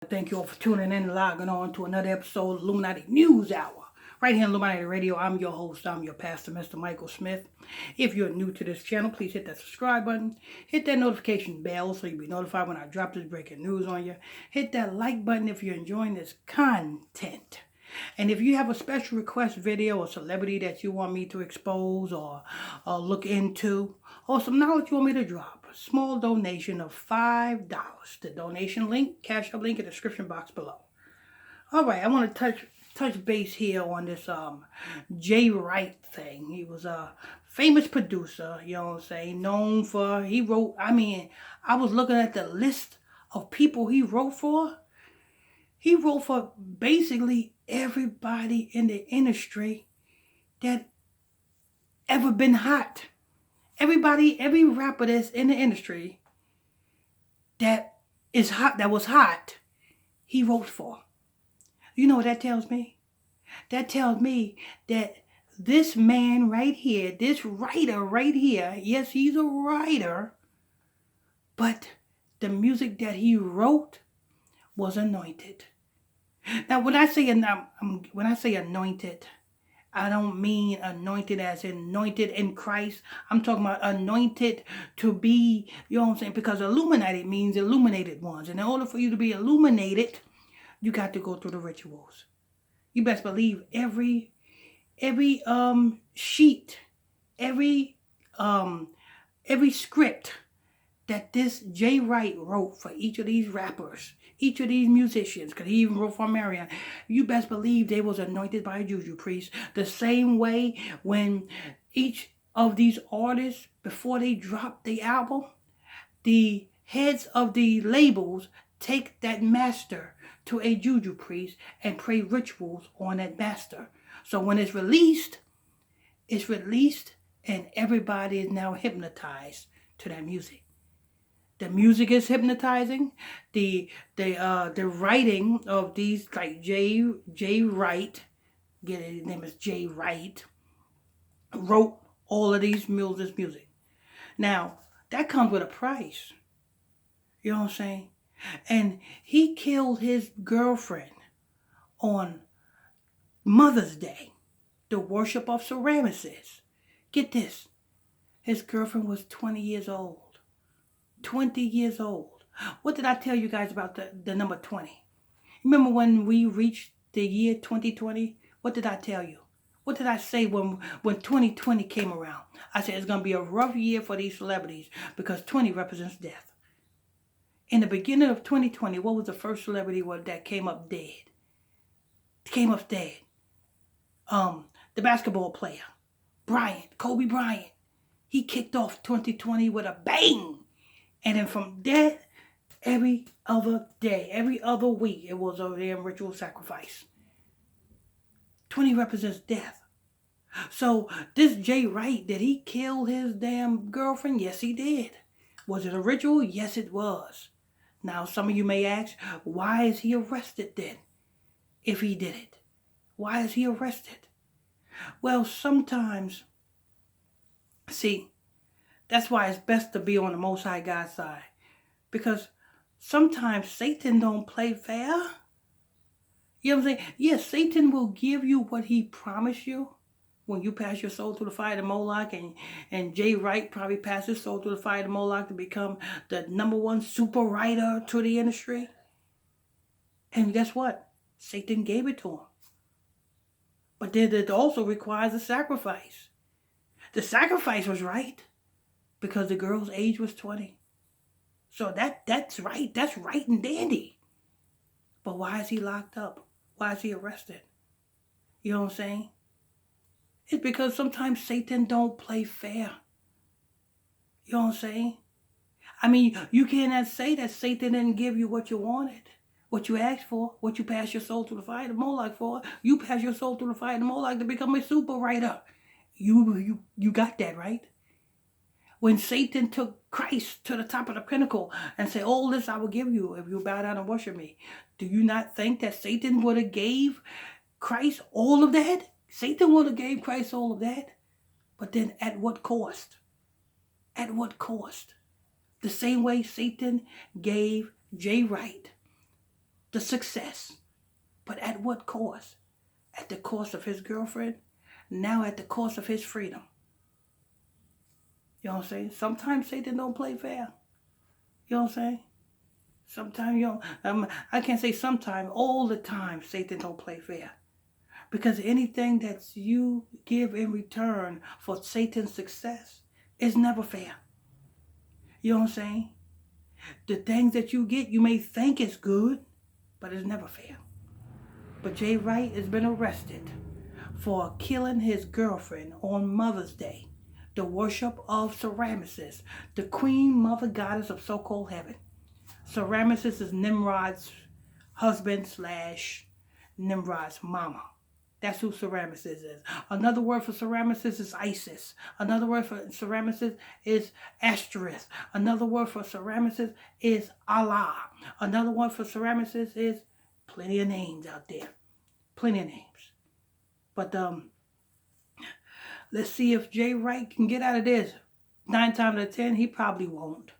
Thank you all for tuning in and logging on to another episode of Illuminati News Hour. Right here on Illuminati Radio, I'm your host, I'm your pastor, Mr. Michael Smith. If you're new to this channel, please hit that subscribe button. Hit that notification bell so you'll be notified when I drop this breaking news on you. Hit that like button if you're enjoying this content. And if you have a special request video or celebrity that you want me to expose or look into, or some knowledge you want me to drop, a small donation of $5. The donation link, cash up link in the description box below. All right, I want to touch base here on this Jay Wright thing. He was a famous producer, you know what I'm saying, known for, I was looking at the list of people he wrote for. He wrote for basically everybody in the industry that ever been hot. Every rapper that's in the industry that is hot, that was hot, he wrote for. You know what that tells me? That tells me that this man right here, this writer right here, yes, he's a writer, but the music that he wrote was anointed. Now, when I say anointed, I don't mean anointed as in anointed in Christ. I'm talking about anointed to be, you know what I'm saying? Because illuminated means illuminated ones. And in order for you to be illuminated, you got to go through the rituals. You best believe every sheet, every script that this Jay Wright wrote for each of these rappers, each of these musicians, because he even wrote for Marion, you best believe they was anointed by a juju priest. The same way when each of these artists, before they drop the album, the heads of the labels take that master to a juju priest and pray rituals on that master. So when it's released and everybody is now hypnotized to that music. The music is hypnotizing. The writing of these, like Jay Wright, his name is Jay Wright, wrote all of these music. Now, that comes with a price. You know what I'm saying? And he killed his girlfriend on Mother's Day, the worship of Semiramis. Get this. His girlfriend was 20 years old. 20 years old. What did I tell you guys about the number 20? Remember when we reached the year 2020? What did I tell you? What did I say when 2020 came around? I said it's going to be a rough year for these celebrities because 20 represents death. In the beginning of 2020, what was the first celebrity that came up dead? The basketball player, Kobe Bryant. He kicked off 2020 with a bang. And then from there, every other day, every other week, it was a damn ritual sacrifice. 20 represents death. So this Jay Wright, did he kill his damn girlfriend? Yes, he did. Was it a ritual? Yes, it was. Now, some of you may ask, why is he arrested then? If he did it, why is he arrested? Well, sometimes, see, that's why it's best to be on the Most High God's side. Because sometimes Satan don't play fair. You know what I'm saying? Yes, Satan will give you what he promised you when you pass your soul through the fire to Moloch. And Jay Wright probably passed his soul through the fire to Moloch to become the #1 super writer to the industry. And guess what? Satan gave it to him. But then it also requires a sacrifice. The sacrifice was right. Because the girl's age was 20. So that's right. That's right and dandy. But why is he locked up? Why is he arrested? You know what I'm saying? It's because sometimes Satan don't play fair. You know what I'm saying? I mean, you cannot say that Satan didn't give you what you wanted, what you asked for, what you passed your soul through the fire to Moloch for. You passed your soul through the fire to Moloch to become a super writer. You got that, right? When Satan took Christ to the top of the pinnacle and said, all this I will give you if you bow down and worship me. Do you not think that Satan would have gave Christ all of that? Satan would have gave Christ all of that. But then at what cost? At what cost? The same way Satan gave Jay Wright the success. But at what cost? At the cost of his girlfriend, now at the cost of his freedom. You know what I'm saying? Sometimes Satan don't play fair. You know what I'm saying? Sometimes you don't, I can't say sometimes, all the time Satan don't play fair. Because anything that you give in return for Satan's success is never fair. You know what I'm saying? The things that you get, you may think is good, but it's never fair. But Jay Wright has been arrested for killing his girlfriend on Mother's Day, the worship of Semiramis, the queen mother goddess of so-called heaven. Semiramis is Nimrod's husband / Nimrod's mama. That's who Semiramis is. Another word for Semiramis is Isis. Another word for Semiramis is Ashtoreth. Another word for Semiramis is Allah. Another word for Semiramis is plenty of names out there. Plenty of names. But let's see if Jay Wright can get out of this. 9 times out of 10, he probably won't.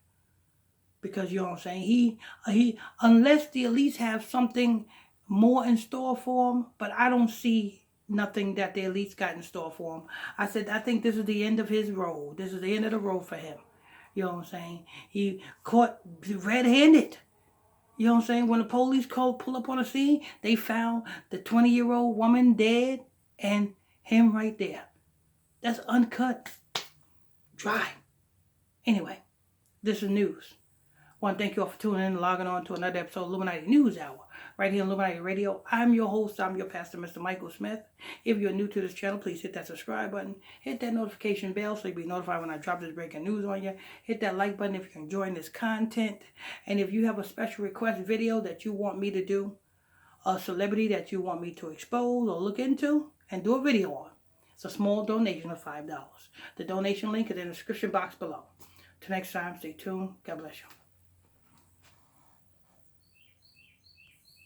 Because, you know what I'm saying, he unless the elites have something more in store for him, but I don't see nothing that the elites got in store for him. I think this is the end of his road. This is the end of the road for him. You know what I'm saying? He caught red-handed. You know what I'm saying? When the police pull up on the scene, they found the 20-year-old woman dead and him right there. That's uncut. Dry. Anyway, this is news. I want to thank you all for tuning in and logging on to another episode of Illuminati News Hour, right here on Illuminati Radio. I'm your host. I'm your pastor, Mr. Michael Smith. If you're new to this channel, please hit that subscribe button. Hit that notification bell so you'll be notified when I drop this breaking news on you. Hit that like button if you're enjoying this content. And if you have a special request video that you want me to do, a celebrity that you want me to expose or look into and do a video on, it's a small donation of $5. The donation link is in the description box below. Till next time, stay tuned. God bless you.